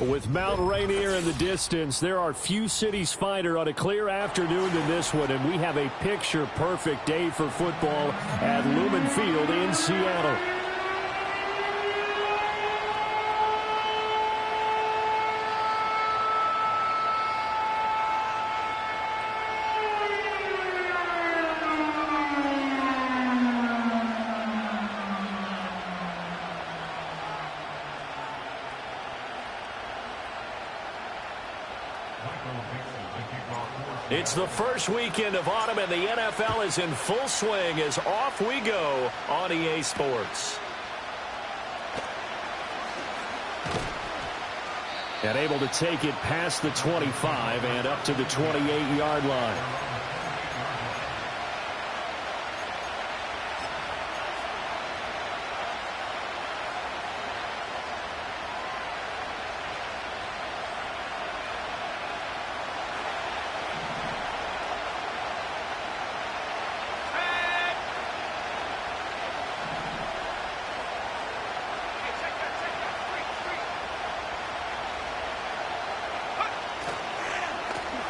With Mount Rainier in the distance, there are few cities finer on a clear afternoon than this one, and we have a picture-perfect day for football at Lumen Field in Seattle. It's the first weekend of autumn, and the NFL is in full swing as off we go on EA Sports. And able to take it past the 25 and up to the 28-yard line.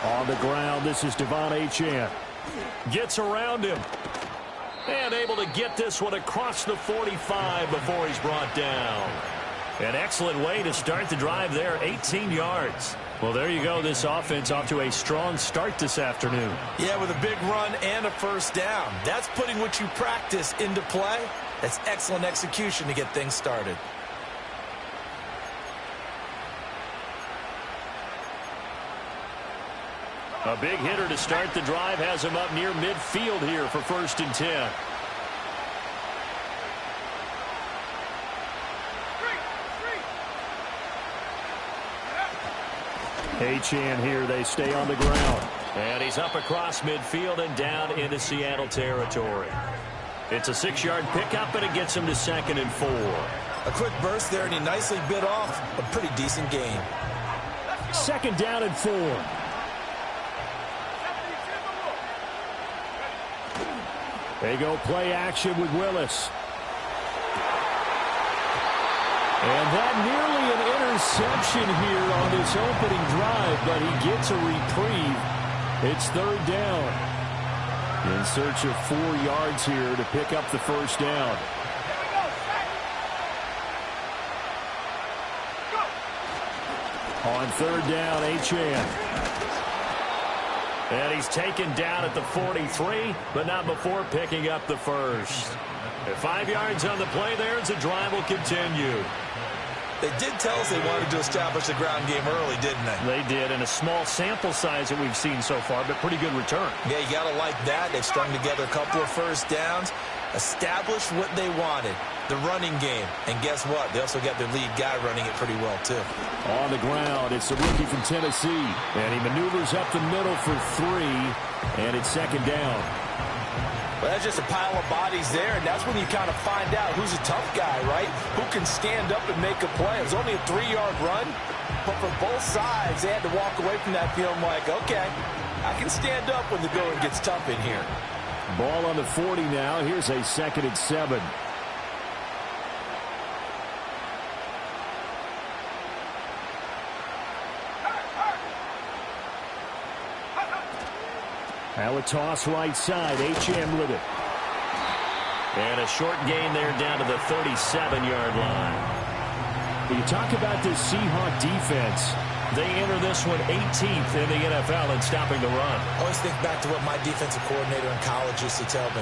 On the ground, this is Devon Achane. Gets around him. And able to get this one across the 45 before he's brought down. An excellent way to start the drive there, 18 yards. Well, there you go. This offense off to a strong start this afternoon. Yeah, with a big run and a first down. That's putting what you practice into play. That's excellent execution to get things started. A big hitter to start the drive has him up near midfield here for 1st and 10. Achane here, they stay on the ground. And he's up across midfield and down into Seattle territory. It's a 6-yard pickup, and it gets him to 2nd and 4. A quick burst there, and he nicely bit off a pretty decent gain. 2nd down and 4. They go play action with Willis. And that nearly an interception here on this opening drive, but he gets a reprieve. It's 3rd down. In search of 4 yards here to pick up the first down. On 3rd down, Achane. And he's taken down at the 43, but not before picking up the first. At 5 yards on the play there as the drive will continue. They did tell us they wanted to establish the ground game early, didn't they? They did, and a small sample size that we've seen so far, but pretty good return. Yeah, you got to like that. They've strung together a couple of first downs, established what they wanted, the running game. And guess what? They also got their lead guy running it pretty well, too. On the ground, it's the rookie from Tennessee. And he maneuvers up the middle for 3, and it's 2nd down. Well, that's just a pile of bodies there, and that's when you kind of find out who's a tough guy, right? Who can stand up and make a play. It was only a 3-yard run, but for both sides, they had to walk away from that feeling like, okay, I can stand up when the going gets tough in here. Ball on the 40 now. Here's a 2nd and 7. Now a toss right side. Achane with it. And a short gain there down to the 37-yard line. You talk about this Seahawk defense. They enter this one 18th in the NFL in stopping the run. I always think back to what my defensive coordinator in college used to tell me.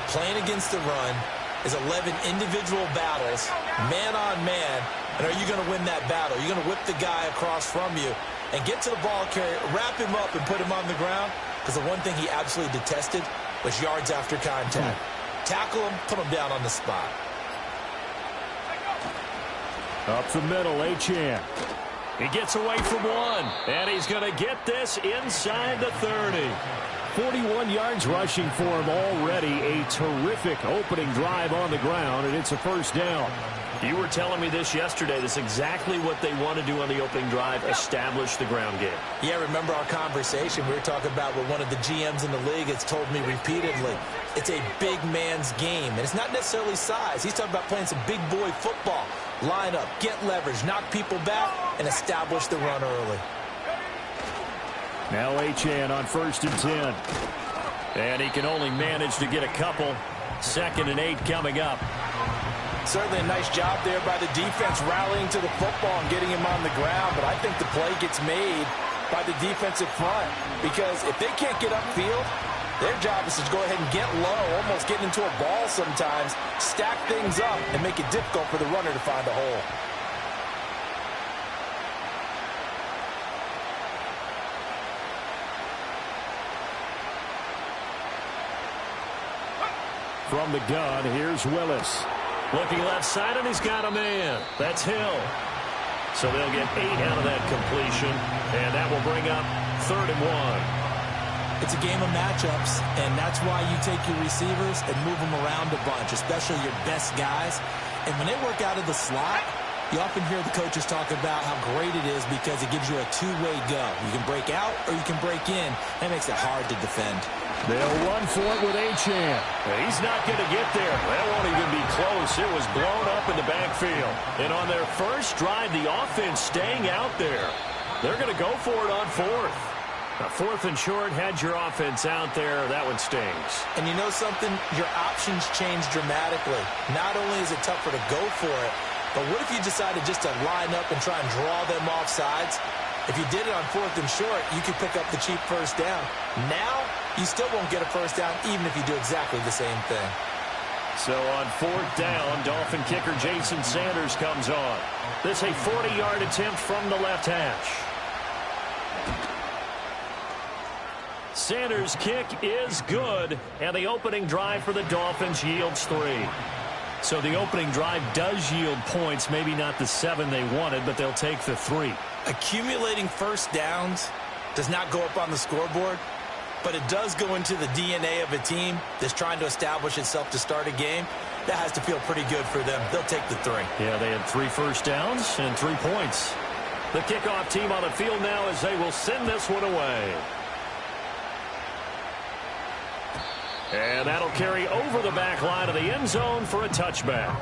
Playing against the run is 11 individual battles, man on man. And are you going to win that battle? You're going to whip the guy across from you and get to the ball carrier, wrap him up, and put him on the ground. Because the one thing he absolutely detested was yards after contact. Tackle him, put him down on the spot. Up the middle, Achane. He gets away from one, and he's going to get this inside the 30. 41 yards rushing for him already. A terrific opening drive on the ground, and it's a first down. You were telling me this yesterday. This is exactly what they want to do on the opening drive, establish the ground game. Yeah, remember our conversation? We were talking about what one of the GMs in the league has told me repeatedly. It's a big man's game, and it's not necessarily size. He's talking about playing some big boy football. Line up, get leverage, knock people back, and establish the run early. Now Achane on 1st and 10. And he can only manage to get a couple. 2nd and 8 coming up. Certainly a nice job there by the defense rallying to the football and getting him on the ground. But I think the play gets made by the defensive front, because if they can't get upfield, their job is to go ahead and get low, almost getting into a ball sometimes, stack things up, and make it difficult for the runner to find a hole. From the gun, here's Willis. Looking left side, and he's got a man. That's Hill. So they'll get 8 out of that completion, and that will bring up 3rd and 1. It's a game of matchups, and that's why you take your receivers and move them around a bunch, especially your best guys. And when they work out of the slot, you often hear the coaches talk about how great it is because it gives you a two-way go. You can break out or you can break in. That makes it hard to defend. They'll run for it with Achane. He's not going to get there. That won't even be close. It was blown up in the backfield. And on their first drive, the offense staying out there. They're going to go for it on 4th. Now, 4th and short, had your offense out there. That one stings. And you know something? Your options change dramatically. Not only is it tougher to go for it, but what if you decided just to line up and try and draw them off sides? If you did it on 4th and short, you could pick up the cheap first down. Now, you still won't get a first down even if you do exactly the same thing. So on 4th down, Dolphin kicker Jason Sanders comes on. This a 40-yard attempt from the left hash. Sanders' kick is good, and the opening drive for the Dolphins yields 3. So the opening drive does yield points, maybe not the 7 they wanted, but they'll take the 3. Accumulating first downs does not go up on the scoreboard, but it does go into the DNA of a team that's trying to establish itself to start a game. That has to feel pretty good for them. They'll take the 3. Yeah, they had 3 first downs and 3 points. The kickoff team on the field now as they will send this one away. And that'll carry over the back line of the end zone for a touchback.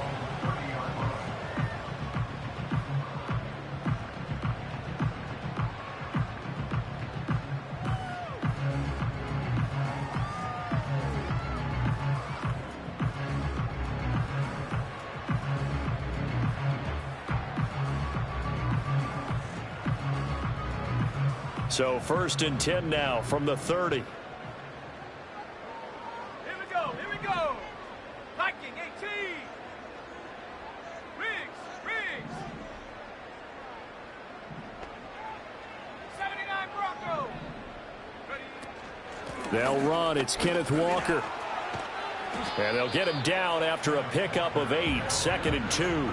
So 1st and 10 now from the 30. They'll run. It's Kenneth Walker. And they'll get him down after a pickup of 8. 2nd and 2.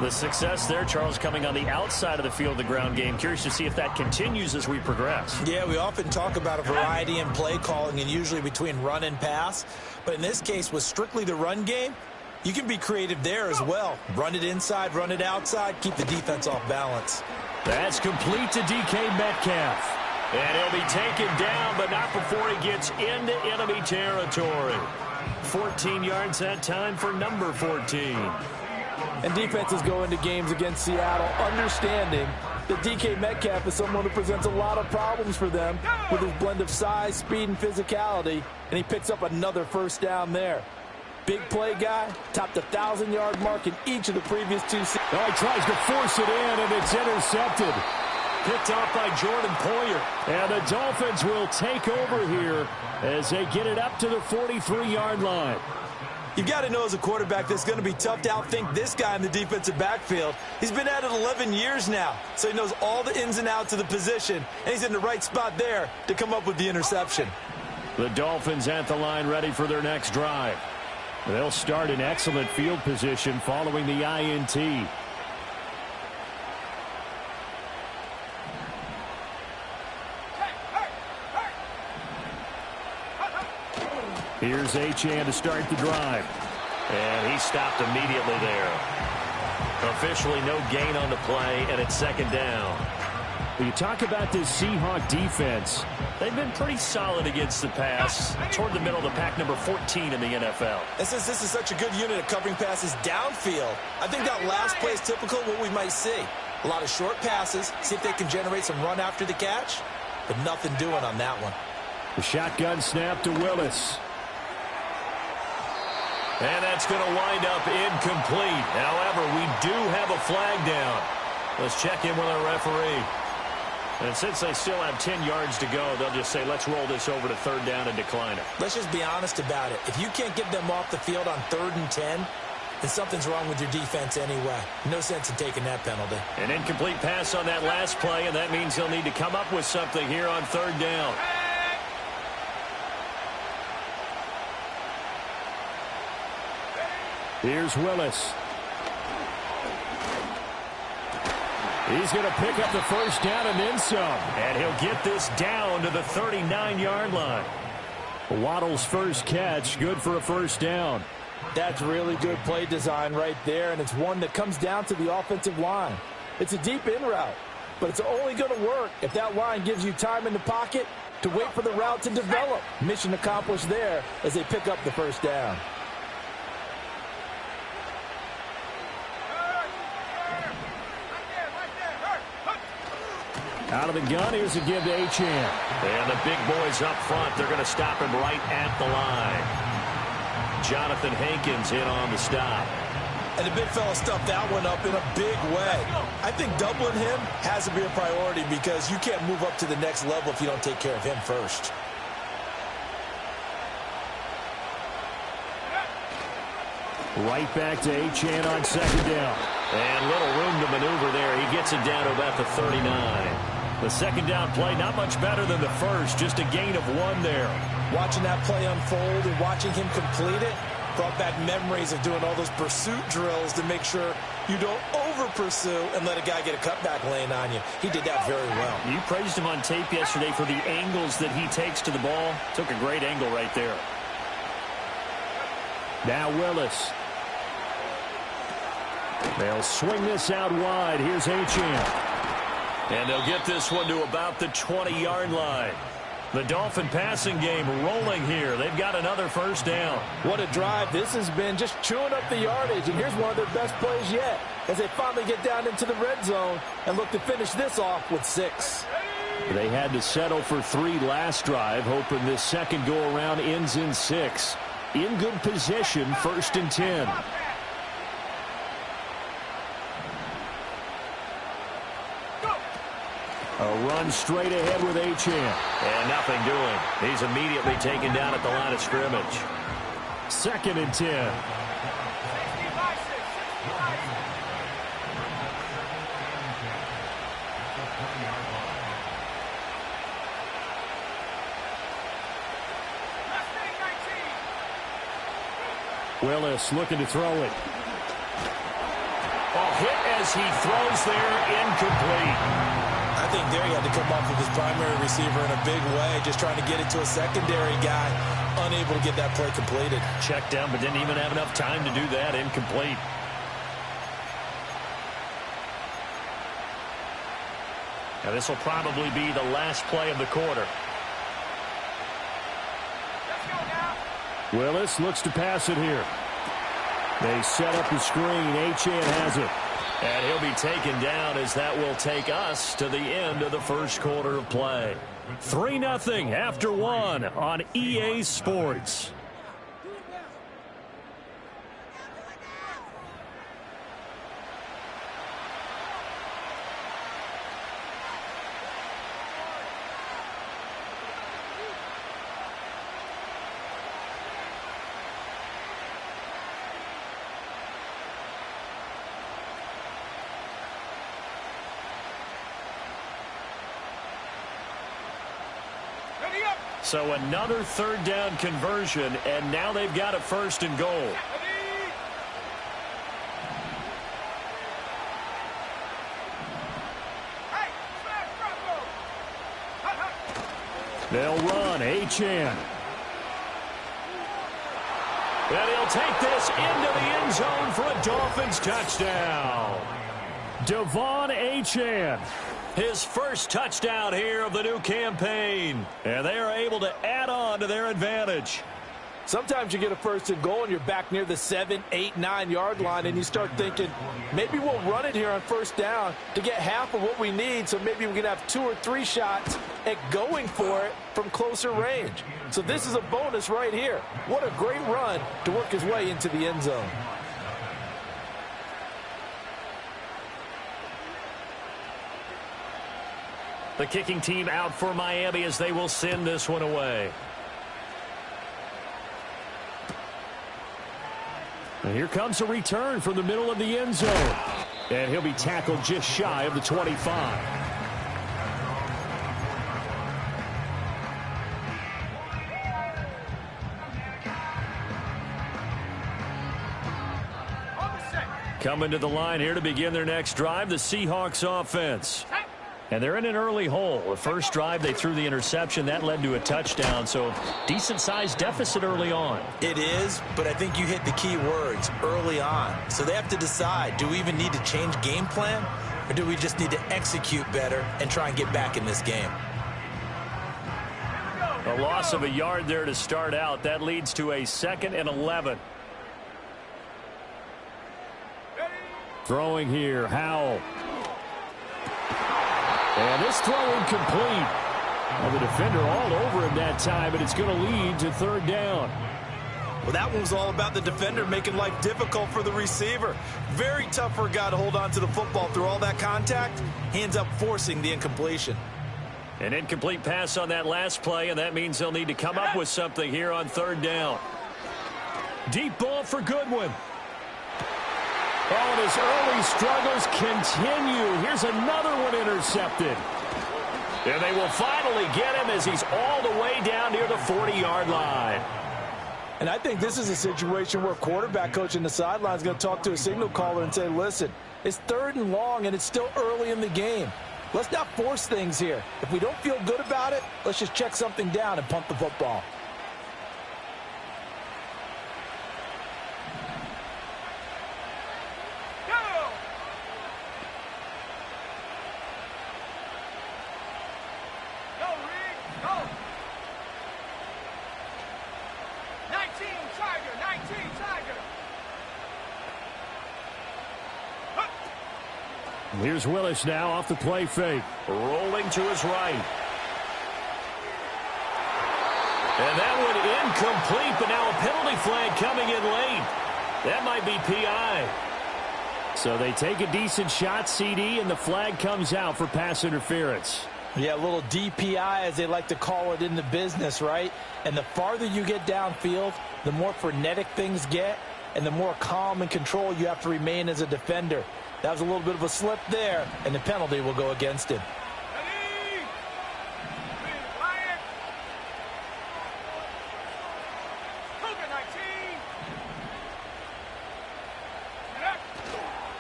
The success there, Charles, coming on the outside of the field, the ground game. Curious to see if that continues as we progress. Yeah, we often talk about a variety in play calling and usually between run and pass. But in this case, with strictly the run game, you can be creative there as well. Run it inside, run it outside, keep the defense off balance. That's complete to DK Metcalf. And he'll be taken down, but not before he gets into enemy territory. 14 yards that time for number 14. And defenses go into games against Seattle understanding that DK Metcalf is someone who presents a lot of problems for them with his blend of size, speed, and physicality. And he picks up another first down there. Big play guy, topped the 1,000-yard mark in each of the previous 2 seasons. Oh, he tries to force it in, and it's intercepted. Picked off by Jordan Poyer. And the Dolphins will take over here as they get it up to the 43-yard line. You've got to know as a quarterback that's going to be tough to outthink this guy in the defensive backfield. He's been at it 11 years now, so he knows all the ins and outs of the position, and he's in the right spot there to come up with the interception. The Dolphins at the line ready for their next drive. They'll start in excellent field position following the INT. Here's Achane to start the drive. And he stopped immediately there. Officially no gain on the play, and it's second down. When you talk about this Seahawk defense, they've been pretty solid against the pass. Toward the middle of the pack, number 14 in the NFL. And since this is such a good unit of covering passes downfield, I think that last play is typical of what we might see. A lot of short passes, see if they can generate some run after the catch, but nothing doing on that one. The shotgun snap to Willis. And that's going to wind up incomplete. However, we do have a flag down. Let's check in with our referee. And since they still have 10 yards to go, they'll just say, let's roll this over to third down and decline it. Let's just be honest about it. If you can't get them off the field on 3rd and 10, then something's wrong with your defense anyway. No sense in taking that penalty. An incomplete pass on that last play, and that means they'll need to come up with something here on third down. Here's Willis. He's going to pick up the first down and then some. And he'll get this down to the 39-yard line. Waddle's first catch, good for a first down. That's really good play design right there, and it's one that comes down to the offensive line. It's a deep in route, but it's only going to work if that line gives you time in the pocket to wait for the route to develop. Mission accomplished there as they pick up the first down. Out of the gun, here's a give to Achane. And the big boys up front, they're going to stop him right at the line. Jonathan Hankins in on the stop. And the big fella stuffed that one up in a big way. I think doubling him has to be a priority because you can't move up to the next level if you don't take care of him first. Right back to Achane on second down. And little room to maneuver there. He gets it down to about the 39. The second down play, not much better than the first, just a gain of 1 there. Watching that play unfold and watching him complete it brought back memories of doing all those pursuit drills to make sure you don't over-pursue and let a guy get a cutback lane on you. He did that very well. You praised him on tape yesterday for the angles that he takes to the ball. Took a great angle right there. Now Willis. They'll swing this out wide. Here's Achane. And they'll get this one to about the 20-yard line. The Dolphin passing game rolling here. They've got another first down. What a drive. This has been just chewing up the yardage, and here's one of their best plays yet as they finally get down into the red zone and look to finish this off with 6. They had to settle for 3 last drive, hoping this second go-around ends in 6. In good position, 1st and 10. A run straight ahead with Achane. And nothing doing. He's immediately taken down at the line of scrimmage. 2nd and 10. Willis looking to throw it. Hit as he throws there, incomplete. I think there he had to come off with his primary receiver in a big way, just trying to get it to a secondary guy, unable to get that play completed. Checked down, but didn't even have enough time to do that. Incomplete. Now this will probably be the last play of the quarter. Willis looks to pass it here. They set up the screen. Achane has it. And he'll be taken down as that will take us to the end of the first quarter of play. 3-0 after 1 on EA Sports. So another third down conversion, and now they've got a 1st and goal. They'll run. Achane. And he'll take this into the end zone for a Dolphins touchdown. De'Von Achane. His first touchdown here of the new campaign. And they are able to add on to their advantage. Sometimes you get a first and goal and you're back near the 7, 8, 9-yard line and you start thinking, maybe we'll run it here on first down to get half of what we need, so maybe we can have 2 or 3 shots at going for it from closer range. So this is a bonus right here. What a great run to work his way into the end zone. The kicking team out for Miami as they will send this one away. And here comes a return from the middle of the end zone. And he'll be tackled just shy of the 25. Coming to the line here to begin their next drive, the Seahawks offense. And they're in an early hole. The first drive, they threw the interception. That led to a touchdown, so decent-sized deficit early on. It is, but I think you hit the key words, early on. So they have to decide, do we even need to change game plan, or do we just need to execute better and try and get back in this game? A loss of a yard there to start out. That leads to a 2nd and 11. Throwing here, Howell. And this throw incomplete. Well, the defender all over him that time, but it's going to lead to 3rd down. Well, that one was all about the defender making life difficult for the receiver. Very tough for a guy to hold on to the football through all that contact. He ends up forcing the incompletion. An incomplete pass on that last play, and that means they'll need to come up with something here on 3rd down. Deep ball for Goodwin. Oh, and his early struggles continue. Here's another one intercepted. And they will finally get him as he's all the way down near the 40-yard line. And I think this is a situation where a quarterback coach in the sideline is going to talk to a signal caller and say, listen, it's 3rd and long and it's still early in the game. Let's not force things here. If we don't feel good about it, let's just check something down and punt the football. Here's Willis now off the play fake. Rolling to his right. And that one incomplete, but now a penalty flag coming in late. That might be PI. So they take a decent shot, CD, and the flag comes out for pass interference. Yeah, a little DPI, as they like to call it in the business, right? And the farther you get downfield, the more frenetic things get, and the more calm and control you have to remain as a defender. That was a little bit of a slip there, and the penalty will go against him.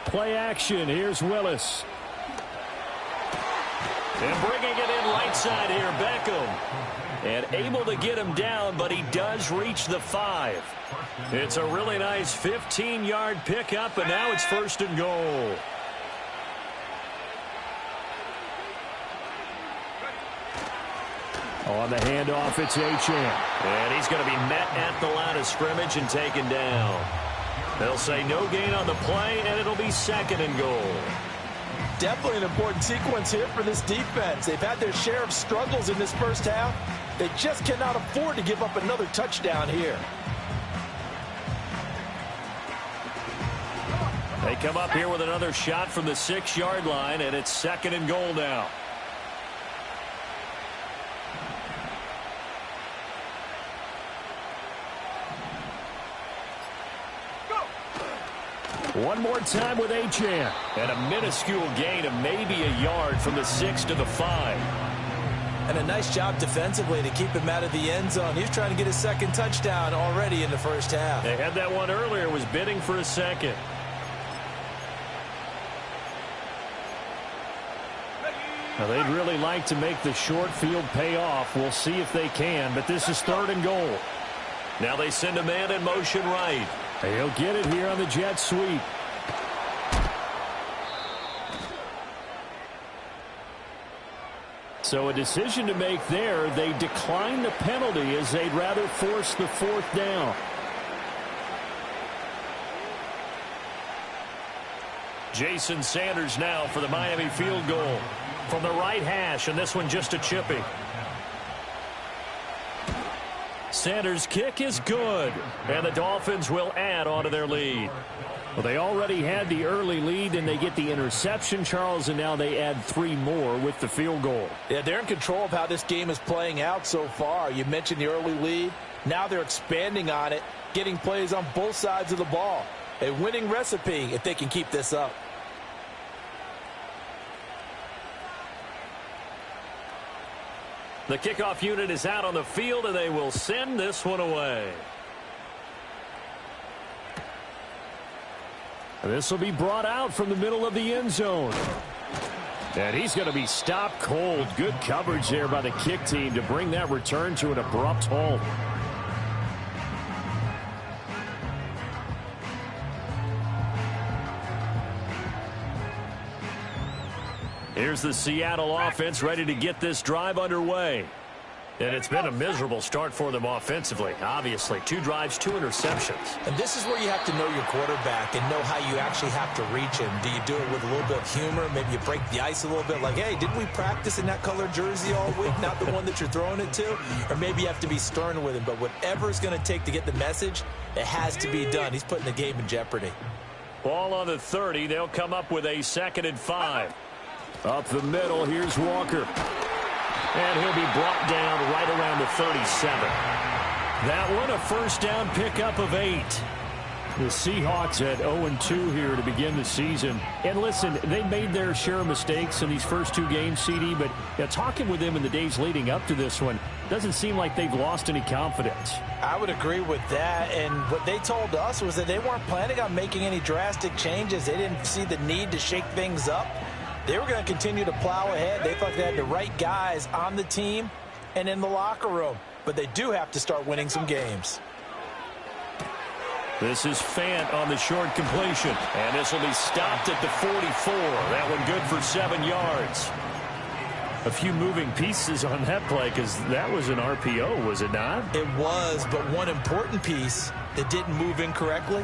Play action. Here's Willis. And bringing it in right side here, Beckham. And able to get him down, but he does reach the 5. It's a really nice 15-yard pickup, and now it's 1st and goal. On the handoff, it's Achane. And he's going to be met at the line of scrimmage and taken down. They'll say no gain on the play, and it'll be 2nd and goal. Definitely an important sequence here for this defense. They've had their share of struggles in this first half. They just cannot afford to give up another touchdown here. They come up here with another shot from the 6-yard line, and it's 2nd and goal now. One more time with Achane. And a minuscule gain of maybe a yard from the 6 to the 5. And a nice job defensively to keep him out of the end zone. He's trying to get his 2nd touchdown already in the first half. They had that one earlier, was bidding for a 2nd. Now, they'd really like to make the short field pay off. We'll see if they can, but this is 3rd and goal. Now they send a man in motion right. He'll get it here on the jet sweep. So a decision to make there. They decline the penalty as they'd rather force the 4th down. Jason Sanders now for the Miami field goal from the right hash, and this one just a chippy. Sanders' kick is good, and the Dolphins will add on to their lead. Well, they already had the early lead, and they get the interception, Charles, and now they add 3 more with the field goal. Yeah, they're in control of how this game is playing out so far. You mentioned the early lead. Now they're expanding on it, getting plays on both sides of the ball. A winning recipe if they can keep this up. The kickoff unit is out on the field, and they will send this one away. This will be brought out from the middle of the end zone. And he's going to be stopped cold. Good coverage there by the kick team to bring that return to an abrupt halt. Here's the Seattle offense ready to get this drive underway. And it's been a miserable start for them offensively, obviously. 2 drives, 2 interceptions. And this is where you have to know your quarterback and know how you actually have to reach him. Do you do it with a little bit of humor? Maybe you break the ice a little bit like, hey, didn't we practice in that color jersey all week, not the one that you're throwing it to? Or maybe you have to be stern with him. But whatever it's going to take to get the message, it has to be done. He's putting the game in jeopardy. Ball on the 30. They'll come up with a 2nd and 5. Up the middle, here's Walker. And he'll be brought down right around the 37. That one a first down pickup of 8. The Seahawks at 0-2 here to begin the season. And listen, they made their share of mistakes in these first 2 games, CD, but talking with them in the days leading up to this one, doesn't seem like they've lost any confidence. I would agree with that, and what they told us was that they weren't planning on making any drastic changes. They didn't see the need to shake things up. They were going to continue to plow ahead. They thought they had the right guys on the team and in the locker room. But they do have to start winning some games. This is Fant on the short completion. And this will be stopped at the 44. That one good for 7 yards. A few moving pieces on that play because that was an RPO, was it not? It was, but one important piece that didn't move incorrectly,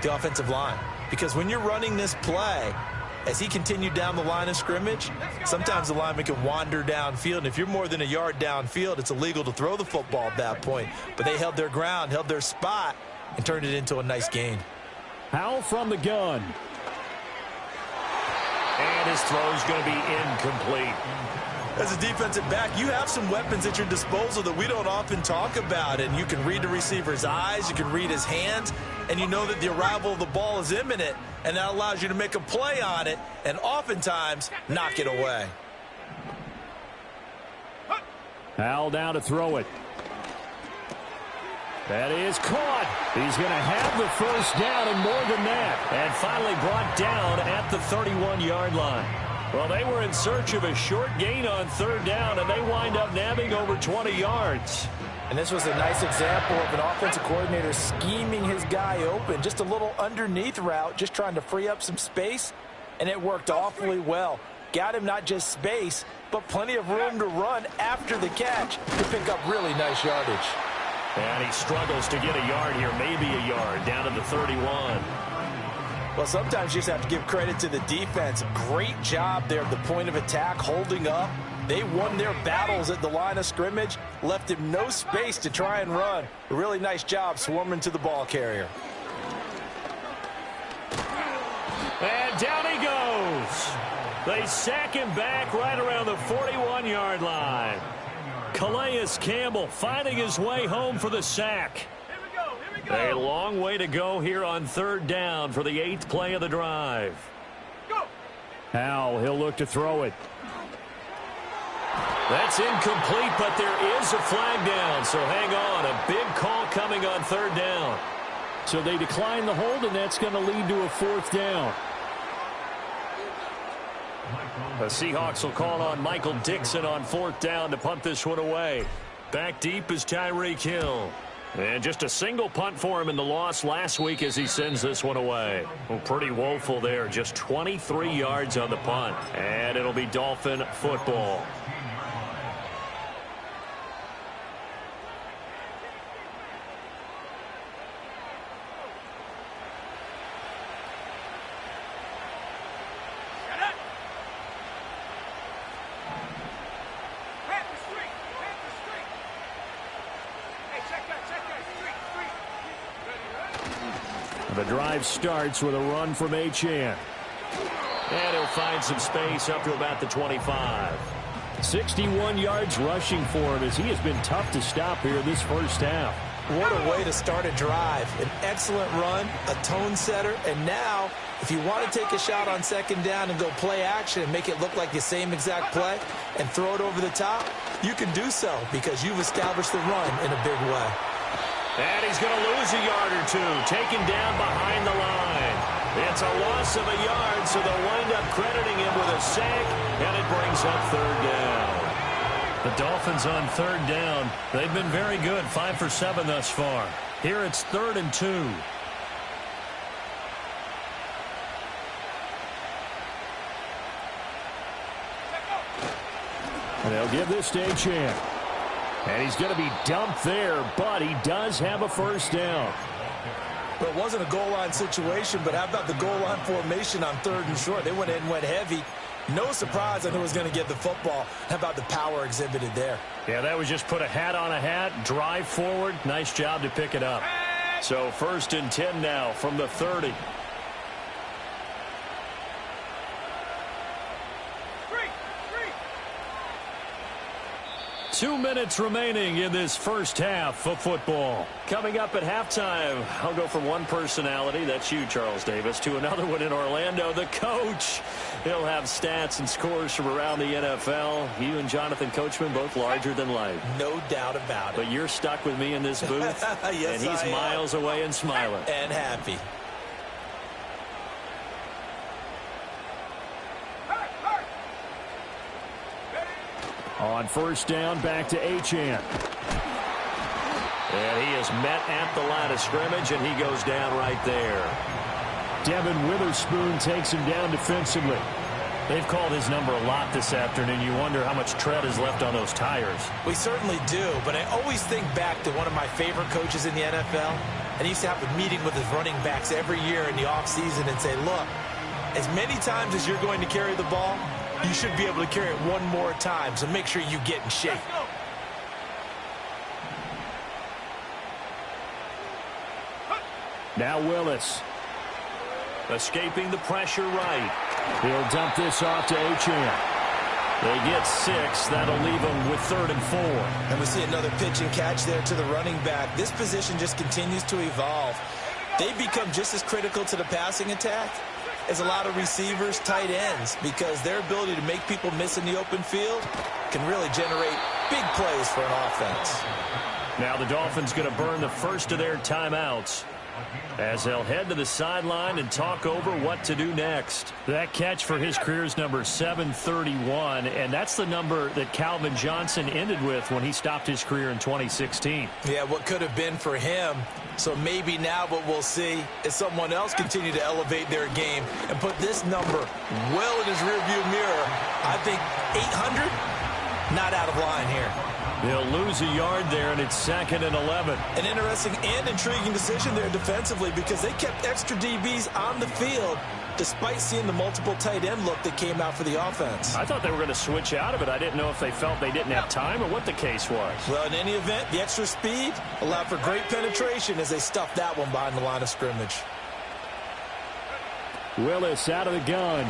the offensive line. Because when you're running this play, as he continued down the line of scrimmage, sometimes the lineman can wander downfield. And if you're more than a yard downfield, it's illegal to throw the football at that point. But they held their ground, held their spot, and turned it into a nice gain. Howell from the gun. And his throw is going to be incomplete. As a defensive back, you have some weapons at your disposal that we don't often talk about. And you can read the receiver's eyes, you can read his hands, and you know that the arrival of the ball is imminent. And that allows you to make a play on it and oftentimes knock it away. Howell down to throw it. That is caught. He's going to have the first down and more than that. And finally brought down at the 31-yard line. Well, they were in search of a short gain on 3rd down, and they wind up nabbing over 20 yards. And this was a nice example of an offensive coordinator scheming his guy open. Just a little underneath route, just trying to free up some space, and it worked awfully well. Got him not just space, but plenty of room to run after the catch to pick up really nice yardage. And he struggles to get a yard here, maybe a yard, down to the 31. Well, sometimes you just have to give credit to the defense. Great job there at the point of attack, holding up. They won their battles at the line of scrimmage, left him no space to try and run. A really nice job swarming to the ball carrier. And down he goes. They sack him back right around the 41-yard line. Calais Campbell finding his way home for the sack. A long way to go here on 3rd down for the 8th play of the drive. Howell, he'll look to throw it. That's incomplete, but there is a flag down, so hang on. A big call coming on 3rd down. So they decline the hold, and that's going to lead to a 4th down. The Seahawks will call on Michael Dixon on 4th down to punt this one away. Back deep is Tyreek Hill. And just a single punt for him in the loss last week as he sends this one away. Well, pretty woeful there. Just 23 yards on the punt. And it'll be Dolphin football. The drive starts with a run from Achane. And he'll find some space up to about the 25. 61 yards rushing for him as he has been tough to stop here this first half. What a way to start a drive. An excellent run, a tone setter, and now if you want to take a shot on second down and go play action and make it look like the same exact play and throw it over the top, you can do so because you've established the run in a big way. And he's going to lose a yard or two, taken down behind the line. It's a loss of a yard, so they'll wind up crediting him with a sack, and it brings up third down. The Dolphins on third down. They've been very good, 5 for 7 thus far. Here it's 3rd and 2. And they'll give this to Achane. And he's going to be dumped there, but he does have a first down. Well, it wasn't a goal line situation, but how about the goal line formation on 3rd and short? They went in and went heavy. No surprise on who was going to get the football. How about the power exhibited there? Yeah, that was just put a hat on a hat, drive forward. Nice job to pick it up. So 1st and 10 now from the 30. 2 minutes remaining in this first half of football. Coming up at halftime, I'll go from one personality, that's you, Charles Davis, to another one in Orlando, the coach. He'll have stats and scores from around the NFL. You and Jonathan Coachman both larger than life. No doubt about it. But you're stuck with me in this booth, yes, and he's miles away and smiling. And happy. On first down, back to Achane. And he is met at the line of scrimmage, and he goes down right there. Devin Witherspoon takes him down defensively. They've called his number a lot this afternoon. You wonder how much tread is left on those tires. We certainly do, but I always think back to one of my favorite coaches in the NFL. And he used to have a meeting with his running backs every year in the offseason and say, look, as many times as you're going to carry the ball, you should be able to carry it one more time, so make sure you get in shape. Now Willis. Escaping the pressure right. He'll dump this off to Achane. They get 6. That'll leave them with 3rd and 4. And we see another pitch and catch there to the running back. This position just continues to evolve. They become just as critical to the passing attack as a lot of receivers, tight ends, because their ability to make people miss in the open field can really generate big plays for an offense. Now the Dolphins going to burn the first of their timeouts as they'll head to the sideline and talk over what to do next. That catch for his career is number 731, and that's the number that Calvin Johnson ended with when he stopped his career in 2016. Yeah, what could have been for him. So maybe now what we'll see is someone else continue to elevate their game and put this number well in his rearview mirror. I think 800, not out of line here. They'll lose a yard there, and it's 2nd and 11. An interesting and intriguing decision there defensively because they kept extra DBs on the field despite seeing the multiple tight end look that came out for the offense. I thought they were going to switch out of it. I didn't know if they felt they didn't have time or what the case was. Well, in any event, the extra speed allowed for great penetration as they stuffed that one behind the line of scrimmage. Willis out of the gun.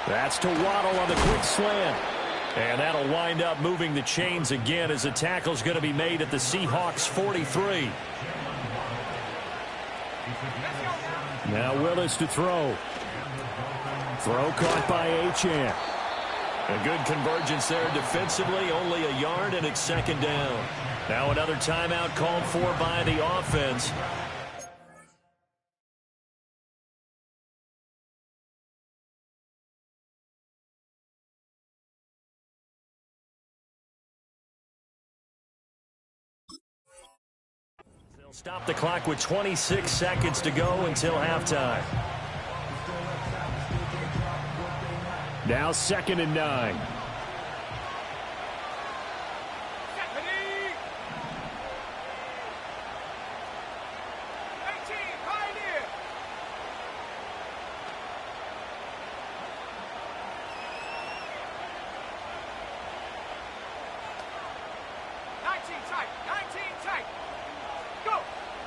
That's to Waddle on the quick slant. And that'll wind up moving the chains again as the tackle's going to be made at the Seahawks 43. Now Willis to throw. Throw caught by Achane. A good convergence there defensively, only a yard, and it's 2nd down. Now another timeout called for by the offense. Stop the clock with 26 seconds to go until halftime. Now 2nd and 9.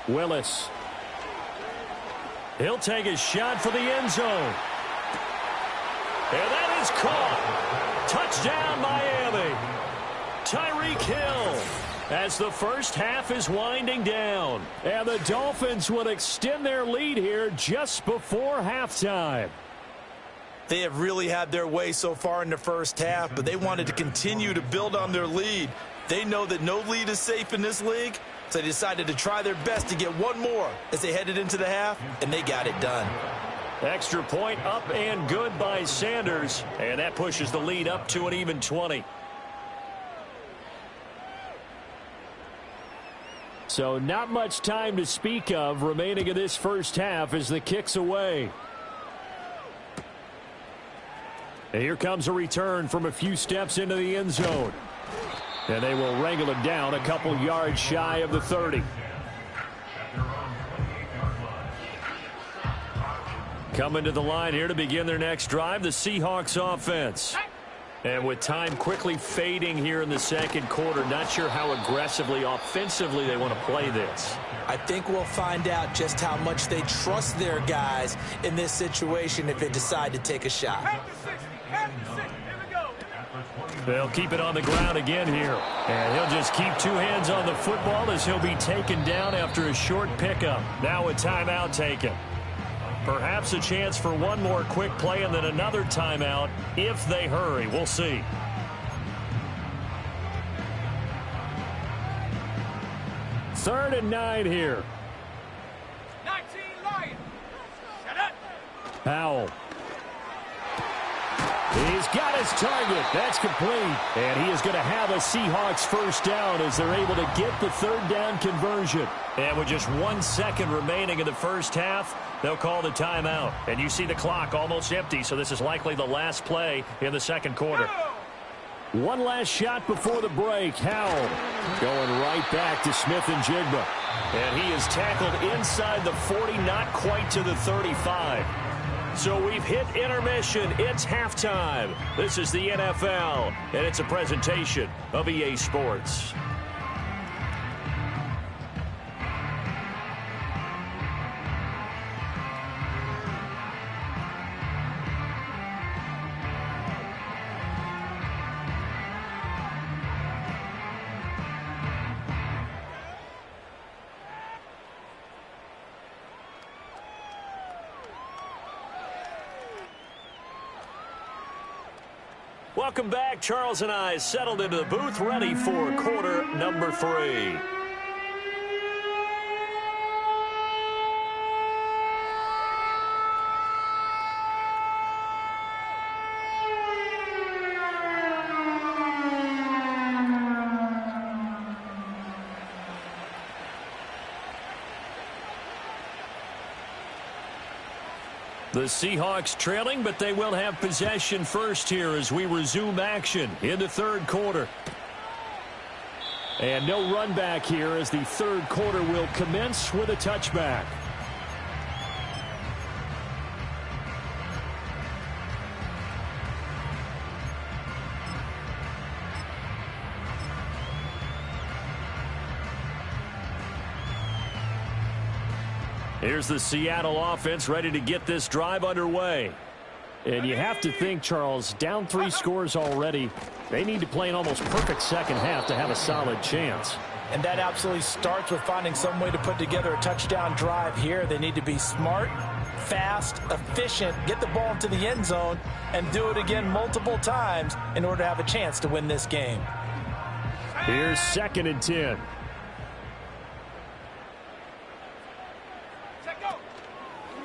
Willis. He'll take a shot for the end zone. And that is caught. Touchdown, Miami. Tyreek Hill as the first half is winding down. And the Dolphins will extend their lead here just before halftime. They have really had their way so far in the first half, but they wanted to continue to build on their lead. They know that no lead is safe in this league, so they decided to try their best to get one more as they headed into the half, and they got it done. Extra point up and good by Sanders, and that pushes the lead up to an even 20. So not much time to speak of remaining in this first half as the kick's away. And here comes a return from a few steps into the end zone. And they will wrangle him down a couple yards shy of the 30. Coming to the line here to begin their next drive, the Seahawks offense. And with time quickly fading here in the second quarter, not sure how aggressively, offensively they want to play this. I think we'll find out just how much they trust their guys in this situation if they decide to take a shot. They'll keep it on the ground again here. And he'll just keep two hands on the football as he'll be taken down after a short pickup. Now a timeout taken. Perhaps a chance for one more quick play and then another timeout if they hurry. We'll see. Third and 9 here. 19 Lions. Shut up. Powell. He's got his target. That's complete. And he is going to have a Seahawks first down as they're able to get the third down conversion. And with just 1 second remaining in the first half, they'll call the timeout. And you see the clock almost empty, so this is likely the last play in the second quarter. One last shot before the break. Howell going right back to Smith-Njigba. And he is tackled inside the 40, not quite to the 35. So we've hit intermission. It's halftime. This is the NFL, and it's a presentation of EA Sports. Welcome back. Charles and I settled into the booth, ready for quarter number 3. The Seahawks trailing, but they will have possession first here as we resume action in the third quarter. And no run back here as the third quarter will commence with a touchback. Here's the Seattle offense ready to get this drive underway. And you have to think, Charles, down 3 scores already. They need to play an almost perfect second half to have a solid chance. And that absolutely starts with finding some way to put together a touchdown drive here. They need to be smart, fast, efficient, get the ball into the end zone, and do it again multiple times in order to have a chance to win this game. Here's 2nd and 10.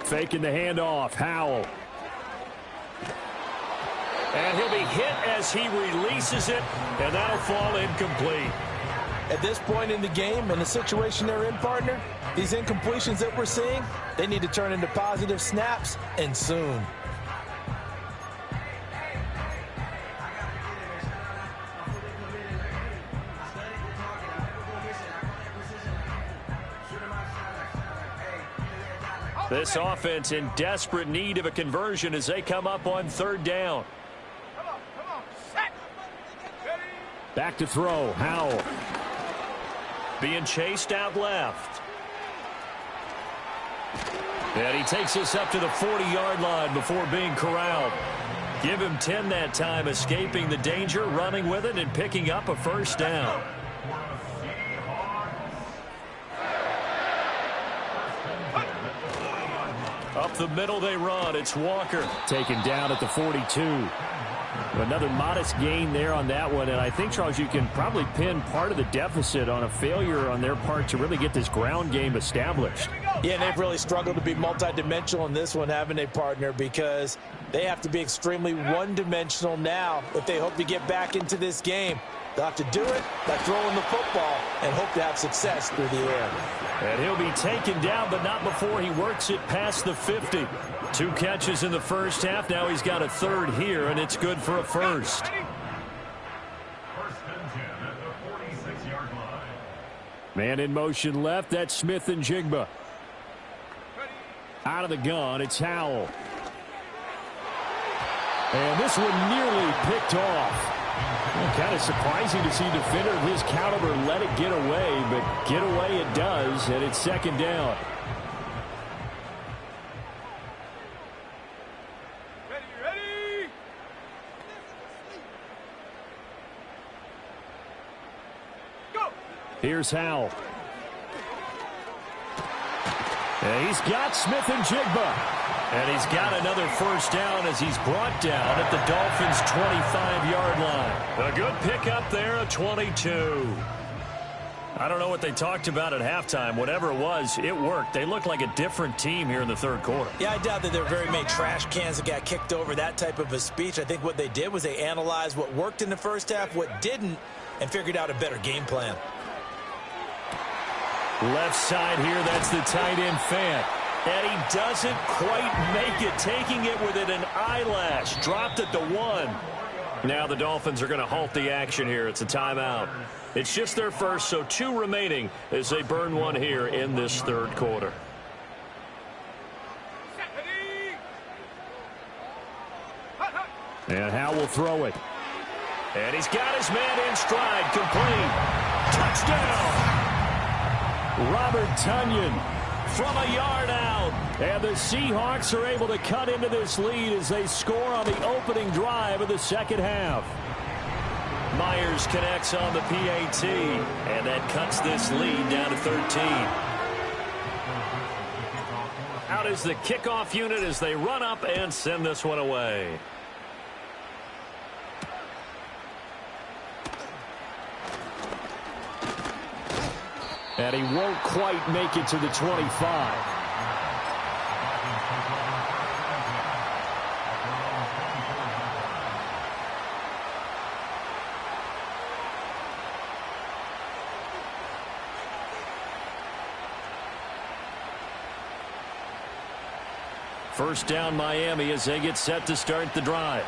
Faking the handoff. Howell. And he'll be hit as he releases it, and that'll fall incomplete. At this point in the game, in the situation they're in, partner, these incompletions that we're seeing, they need to turn into positive snaps, and soon. This offense in desperate need of a conversion as they come up on third down. Come on, set. Ready. Back to throw, Howell. Being chased out left. And he takes us up to the 40-yard line before being corralled. Give him 10 that time, escaping the danger, running with it, and picking up a first down. Up the middle they run. It's Walker. Taken down at the 42. Another modest gain there on that one. And I think, Charles, you can probably pin part of the deficit on a failure on their part to really get this ground game established. Yeah, and they've really struggled to be multidimensional in this one, haven't they, partner? Because they have to be extremely one-dimensional now if they hope to get back into this game. They'll have to do it by throwing the football and hope to have success through the air. And he'll be taken down, but not before he works it past the 50. 2 catches in the first half. Now he's got a third here, and it's good for a first. Man in motion left. That's Smith and Jigba. Out of the gun, it's Howell. And this one nearly picked off. Well, kind of surprising to see a defender of his caliber let it get away, but get away it does, and it's second down. Ready. Go. Here's Howell. And he's got Smith and Jigba. And he's got another first down as he's brought down at the Dolphins' 25-yard line. A good pickup there, a 22. I don't know what they talked about at halftime. Whatever it was, it worked. They look like a different team here in the third quarter. Yeah, I doubt that there were very many trash cans that got kicked over, that type of a speech. I think what they did was they analyzed what worked in the first half, what didn't, and figured out a better game plan. Left side here, that's the tight end Fant. And he doesn't quite make it, taking it with an eyelash. Dropped at the 1. Now the Dolphins are going to halt the action here. It's a timeout. It's just their first, so 2 remaining as they burn one here in this third quarter. And Howell will throw it. And he's got his man in stride, complete. Touchdown! Robert Tonyan from a yard out. And the Seahawks are able to cut into this lead as they score on the opening drive of the second half. Myers connects on the PAT, and that cuts this lead down to 13. Out is the kickoff unit as they run up and send this one away. And he won't quite make it to the 25. First down Miami as they get set to start the drive.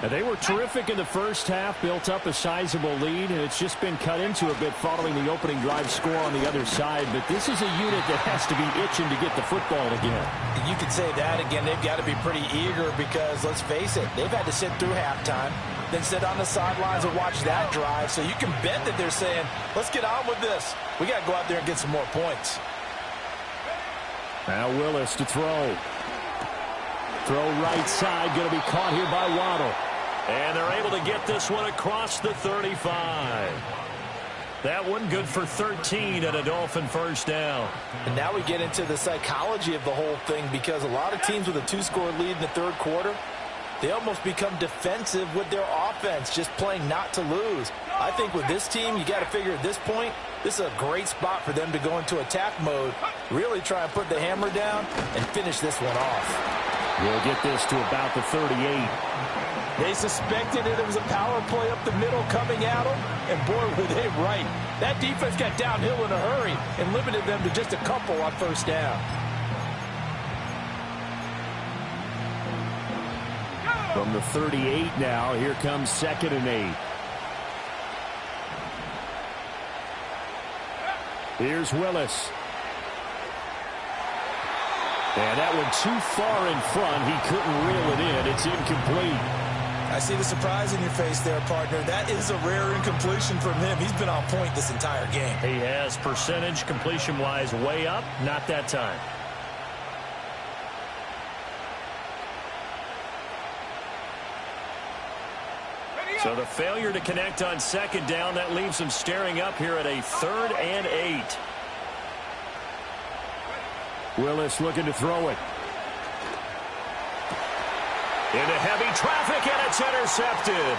Now, they were terrific in the first half, built up a sizable lead, and it's just been cut into a bit following the opening drive score on the other side. But this is a unit that has to be itching to get the football again. You could say that again. They've got to be pretty eager because, let's face it, they've had to sit through halftime, then sit on the sidelines and watch that drive. So you can bet that they're saying, let's get on with this. We got to go out there and get some more points. Now Willis to throw. Throw right side, going to be caught here by Waddle. And they're able to get this one across the 35. That one good for 13 at a Dolphin first down. And now we get into the psychology of the whole thing because a lot of teams with a 2-score lead in the third quarter, they almost become defensive with their offense, just playing not to lose. I think with this team, you got to figure at this point, this is a great spot for them to go into attack mode, really try and put the hammer down and finish this one off. We'll get this to about the 38. They suspected it was a power play up the middle coming at them, and boy, were they right. That defense got downhill in a hurry and limited them to just a couple on first down. From the 38 now, here comes 2nd and 8. Here's Willis. And that one too far in front. He couldn't reel it in. It's incomplete. I see the surprise in your face there, partner. That is a rare incompletion from him. He's been on point this entire game. He has percentage completion-wise way up. Not that time. So the failure to connect on 2nd down, that leaves him staring up here at a 3rd and 8. Willis looking to throw it. Into heavy traffic, and it's intercepted.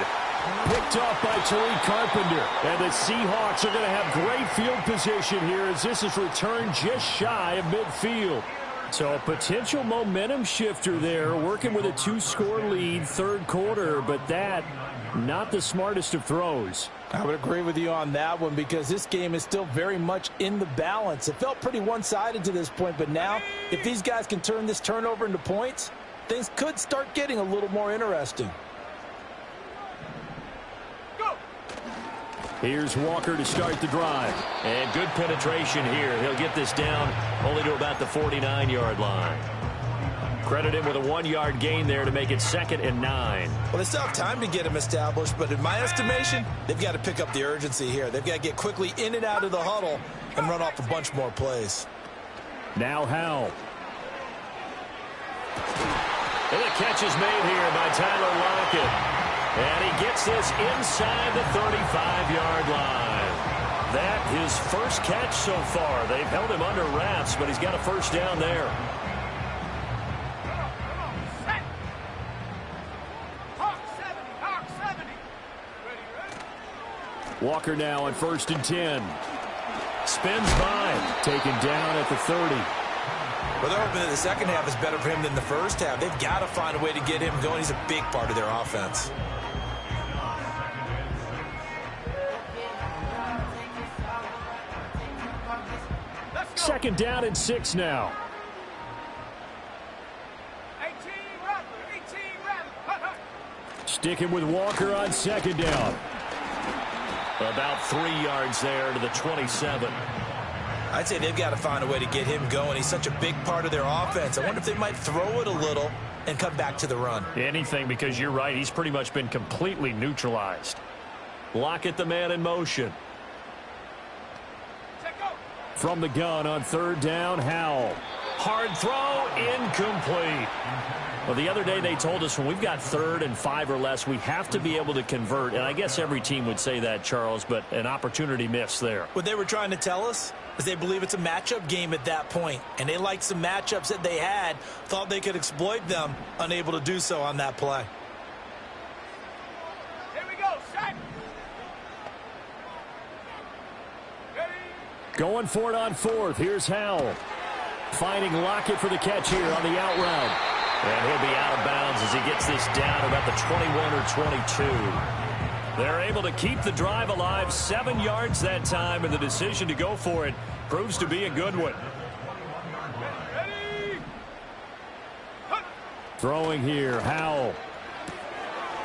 Picked off by Tariq Carpenter. And the Seahawks are going to have great field position here as this is returned just shy of midfield. So a potential momentum shifter there, working with a 2-score lead, 3rd quarter, but that not the smartest of throws. I would agree with you on that one because this game is still very much in the balance. It felt pretty one-sided to this point, but now if these guys can turn this turnover into points, things could start getting a little more interesting. Here's Walker to start the drive. And good penetration here. He'll get this down only to about the 49-yard line. Credit him with a 1-yard gain there to make it 2nd and 9. Well, they still have time to get him established, but in my estimation, they've got to pick up the urgency here. They've got to get quickly in and out of the huddle and run off a bunch more plays. Now Howell. And the catch is made here by Tyler Lockett. And he gets this inside the 35-yard line. That his first catch so far. They've held him under wraps, but he's got a first down there. Walker now on 1st and 10. Spins by. Taken down at the 30. Well, they're hoping that the second half is better for him than the first half. They've got to find a way to get him going. He's a big part of their offense. Second down and 6 now. 18 Rattler. Sticking with Walker on 2nd down. About 3 yards there to the 27. I'd say they've got to find a way to get him going. He's such a big part of their offense. I wonder if they might throw it a little and come back to the run. Anything, because you're right. He's pretty much been completely neutralized. Lockett, the man in motion. From the gun on 3rd down, Howell. Hard throw, incomplete. Well, the other day they told us when we've got 3rd and 5 or less, we have to be able to convert. And I guess every team would say that, Charles, but an opportunity missed there. What they were trying to tell us is they believe it's a matchup game at that point, and they liked some matchups that they had, thought they could exploit them, unable to do so on that play. Here we go, set. Ready. Going for it on 4th. Here's Howell. Finding Lockett for the catch here on the out route. And he'll be out of bounds as he gets this down about the 21 or 22. They're able to keep the drive alive, 7 yards that time, and the decision to go for it proves to be a good one. Ready. Throwing here, Howell.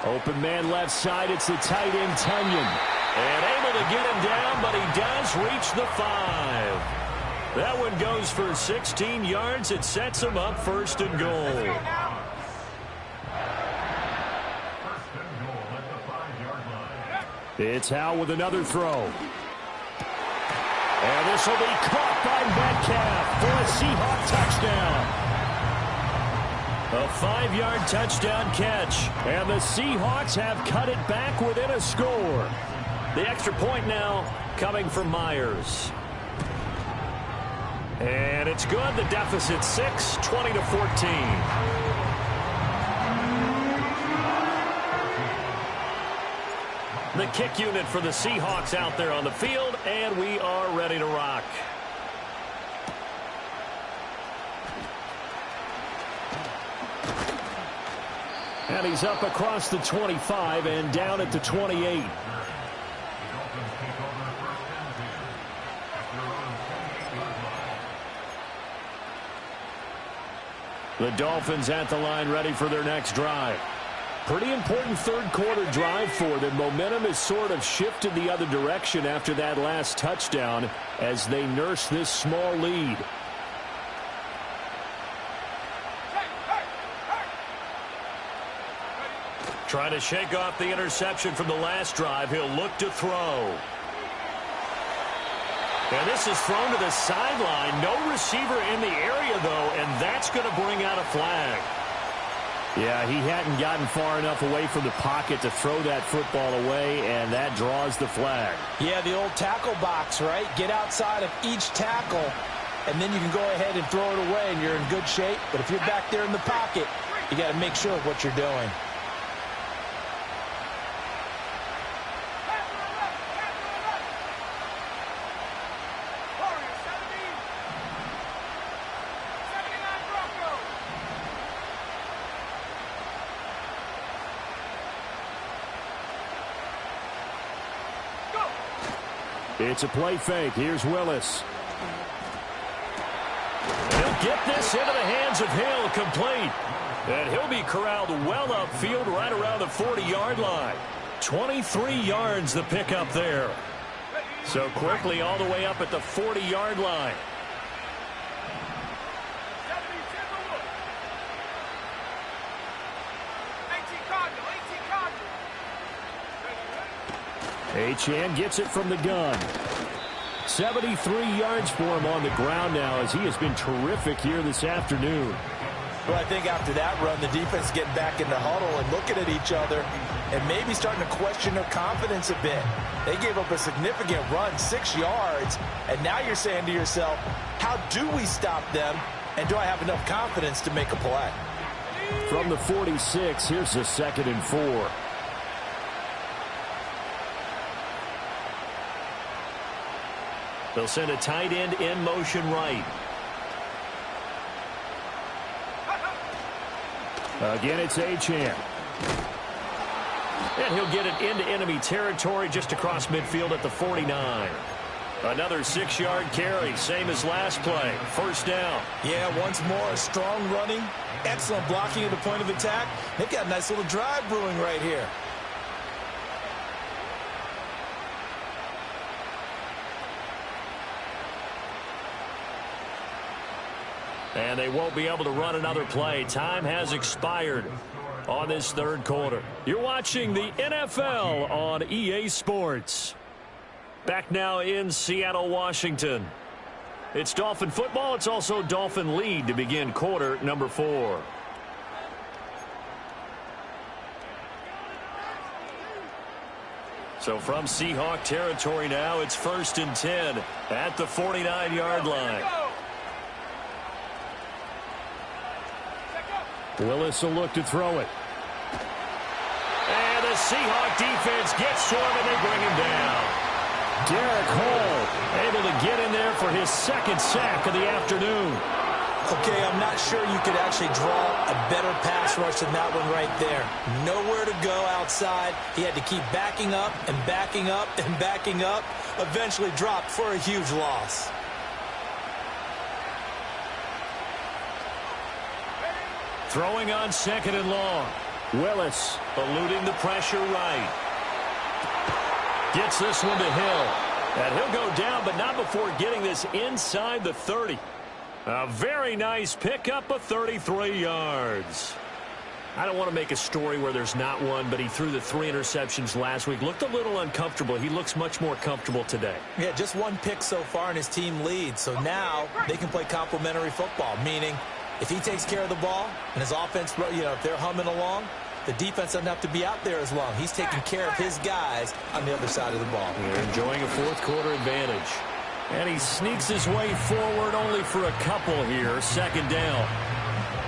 Open man left side, it's the tight end, Tunyon. And able to get him down, but he does reach the 5. That one goes for 16 yards. It sets him up 1st and goal. It's Howell with another throw. And this will be caught by Metcalf for a Seahawk touchdown. A 5-yard touchdown catch. And the Seahawks have cut it back within a score. The extra point now coming from Myers. And it's good. The deficit 6, 20-14. The kick unit for the Seahawks out there on the field, and we are ready to rock. And he's up across the 25 and down at the 28. The Dolphins at the line ready for their next drive. Pretty important third quarter drive for them. Momentum has sort of shifted the other direction after that last touchdown as they nurse this small lead. Trying to shake off the interception from the last drive. He'll look to throw. And this is thrown to the sideline. No receiver in the area, though, and that's going to bring out a flag. Yeah, he hadn't gotten far enough away from the pocket to throw that football away, and that draws the flag. Yeah, the old tackle box, right? Get outside of each tackle, and then you can go ahead and throw it away, and you're in good shape. But if you're back there in the pocket, you got to make sure of what you're doing. It's a play fake. Here's Willis. He'll get this into the hands of Hill, complete. And he'll be corralled well upfield right around the 40-yard line. 23 yards the pickup there. So quickly all the way up at the 40-yard line. Achane gets it from the gun. 73 yards for him on the ground now as he has been terrific here this afternoon. Well, I think after that run, the defense getting back in the huddle and looking at each other and maybe starting to question their confidence a bit. They gave up a significant run, 6 yards, and now you're saying to yourself, how do we stop them, and do I have enough confidence to make a play? From the 46, here's the 2nd and 4. They'll send a tight end in motion right. Again, it's Achane. And he'll get it into enemy territory just across midfield at the 49. Another 6-yard carry, same as last play. First down. Yeah, once more, strong running, excellent blocking at the point of attack. They've got a nice little drive brewing right here. And they won't be able to run another play. Time has expired on this third quarter. You're watching the NFL on EA Sports. Back now in Seattle, Washington. It's Dolphin football. It's also Dolphin lead to begin quarter number 4. So from Seahawk territory now, it's 1st and 10 at the 49-yard line. Willis will look to throw it. And the Seahawk defense gets to him, and they bring him down. Derek Hall able to get in there for his 2nd sack of the afternoon. Okay, I'm not sure you could actually draw a better pass rush than that one right there. Nowhere to go outside. He had to keep backing up and backing up and backing up. Eventually dropped for a huge loss. Throwing on 2nd and long. Willis eluding the pressure right. Gets this one to Hill. And he'll go down, but not before getting this inside the 30. A very nice pickup of 33 yards. I don't want to make a story where there's not one, but he threw the 3 interceptions last week. Looked a little uncomfortable. He looks much more comfortable today. Yeah, just 1 pick so far and his team leads. So now they can play complementary football, meaning if he takes care of the ball and his offense, if they're humming along, the defense doesn't have to be out there as long. He's taking care of his guys on the other side of the ball. They're enjoying a 4th quarter advantage. And he sneaks his way forward only for a couple here. 2nd down.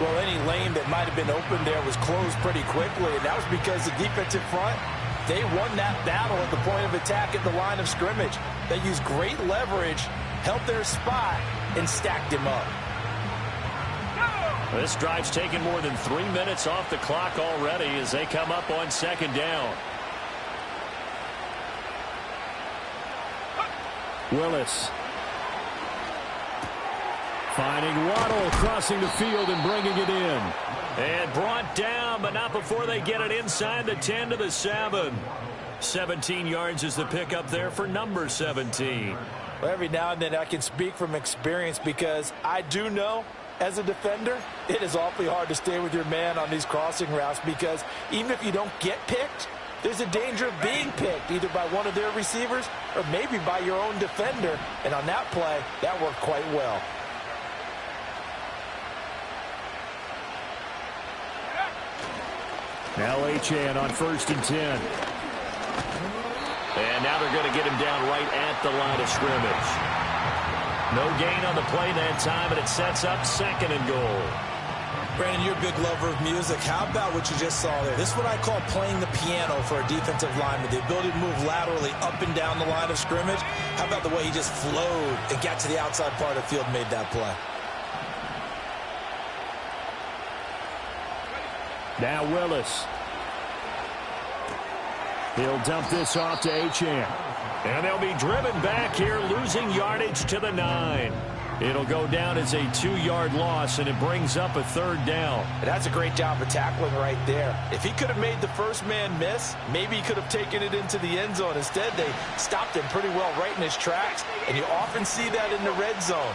Well, any lane that might have been open there was closed pretty quickly, and that was because the defensive front, they won that battle at the point of attack at the line of scrimmage. They used great leverage, held their spot, and stacked him up. This drive's taken more than 3 minutes off the clock already as they come up on second down. Willis. Finding Waddle, crossing the field and bringing it in. And brought down, but not before they get it inside the 10 to the 7. 17 yards is the pickup there for number 17. Well, every now and then I can speak from experience because I do know as a defender, it is awfully hard to stay with your man on these crossing routes because even if you don't get picked, there's a danger of being picked either by one of their receivers or maybe by your own defender. And on that play, that worked quite well. Now Achane on 1st and 10. And now they're going to get him down right at the line of scrimmage. No gain on the play that time, and it sets up 2nd and goal. Brandon, you're a big lover of music. How about what you just saw there? This is what I call playing the piano for a defensive lineman. The ability to move laterally up and down the line of scrimmage. How about the way he just flowed and got to the outside part of the field and made that play? Now Willis. He'll dump this off to Achane. And they'll be driven back here, losing yardage to the 9. It'll go down as a 2-yard loss, and it brings up a 3rd down. And that's a great job of tackling right there. If he could have made the first man miss, maybe he could have taken it into the end zone. Instead, they stopped him pretty well right in his tracks, and you often see that in the red zone.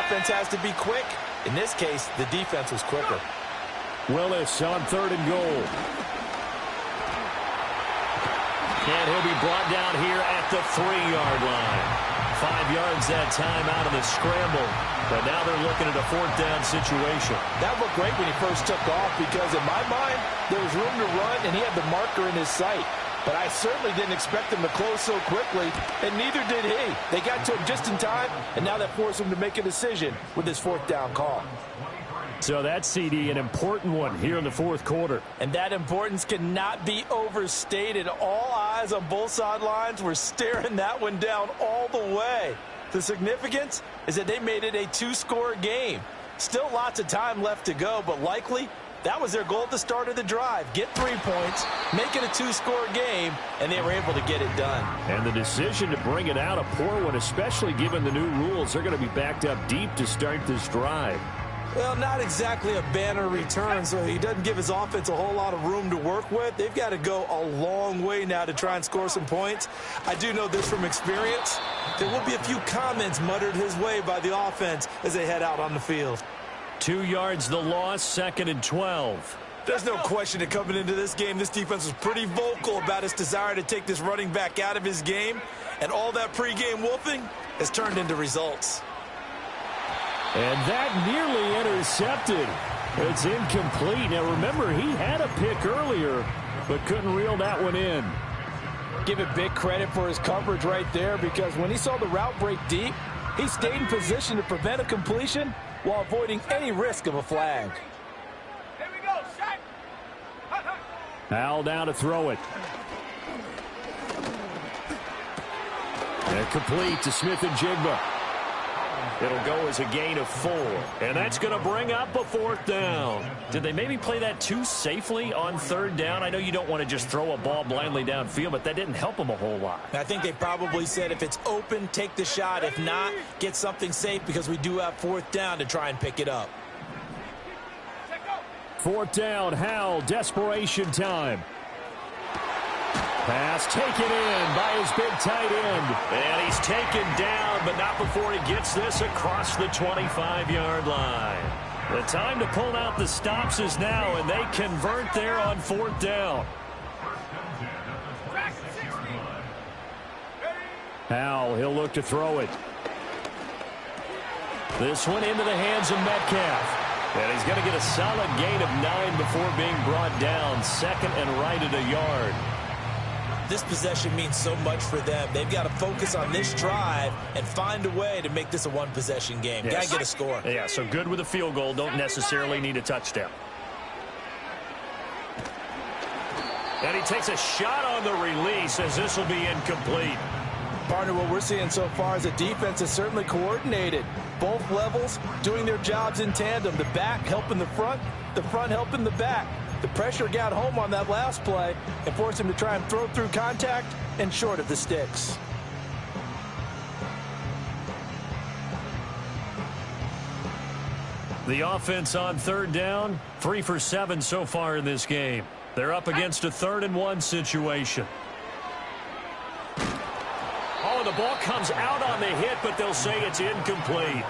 Offense has to be quick. In this case, the defense was quicker. Willis on 3rd and goal. And he'll be brought down here at the 3-yard line. 5 yards that time out of the scramble. But now they're looking at a 4th down situation. That looked great when he first took off because in my mind, there was room to run and he had the marker in his sight. But I certainly didn't expect him to close so quickly, and neither did he. They got to him just in time, and now that forced him to make a decision with his 4th down call. So that's, CD, an important one here in the 4th quarter. And that importance cannot be overstated. All eyes on both sidelines were staring that one down all the way. The significance is that they made it a 2-score game. Still lots of time left to go, but likely that was their goal at the start of the drive. Get 3 points, make it a 2-score game, and they were able to get it done. And the decision to bring it out, a poor one, especially given the new rules. They're going to be backed up deep to start this drive. Well, not exactly a banner return, so he doesn't give his offense a whole lot of room to work with. They've got to go a long way now to try and score some points. I do know this from experience. There will be a few comments muttered his way by the offense as they head out on the field. 2 yards the loss, 2nd and 12. There's no question that coming into this game, this defense was pretty vocal about its desire to take this running back out of his game. And all that pregame wolfing has turned into results. And that nearly intercepted. It's incomplete. Now, remember, he had a pick earlier, but couldn't reel that one in. Give it big credit for his coverage right there because when he saw the route break deep, he stayed in position to prevent a completion while avoiding any risk of a flag. Here we go, sack. Al down to throw it. And complete to Smith and Jigba. It'll go as a gain of 4. And that's going to bring up a 4th down. Did they maybe play that too safely on 3rd down? I know you don't want to just throw a ball blindly downfield, but that didn't help them a whole lot. I think they probably said if it's open, take the shot. If not, get something safe because we do have 4th down to try and pick it up. 4th down, Howell, desperation time. Pass taken in by his big tight end. And he's taken down, but not before he gets this across the 25-yard line. The time to pull out the stops is now, and they convert there on 4th down. Howell, he'll look to throw it. This one into the hands of Metcalf. And he's going to get a solid gain of 9 before being brought down. 2nd and right at a yard. This possession means so much for them. They've got to focus on this drive and find a way to make this a one-possession game. Yes. Got to get a score. Yeah, so good with a field goal. Don't necessarily need a touchdown. And he takes a shot on the release as this will be incomplete. Partner, what we're seeing so far is the defense is certainly coordinated. both levels doing their jobs in tandem. The back helping the front helping the back. The pressure got home on that last play and forced him to try and throw through contact and short of the sticks. The offense on third down, 3 for 7 so far in this game. They're up against a 3rd-and-1 situation. Oh, the ball comes out on the hit, but they'll say it's incomplete.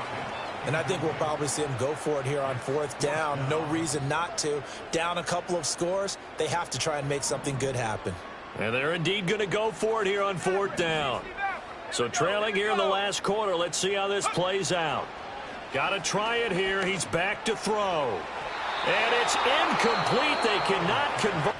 And I think we'll probably see him go for it here on 4th down. No reason not to. Down a couple of scores, they have to try and make something good happen. And they're indeed going to go for it here on 4th down. So trailing here in the last quarter, let's see how this plays out. Got to try it here. He's back to throw. And it's incomplete. They cannot convert.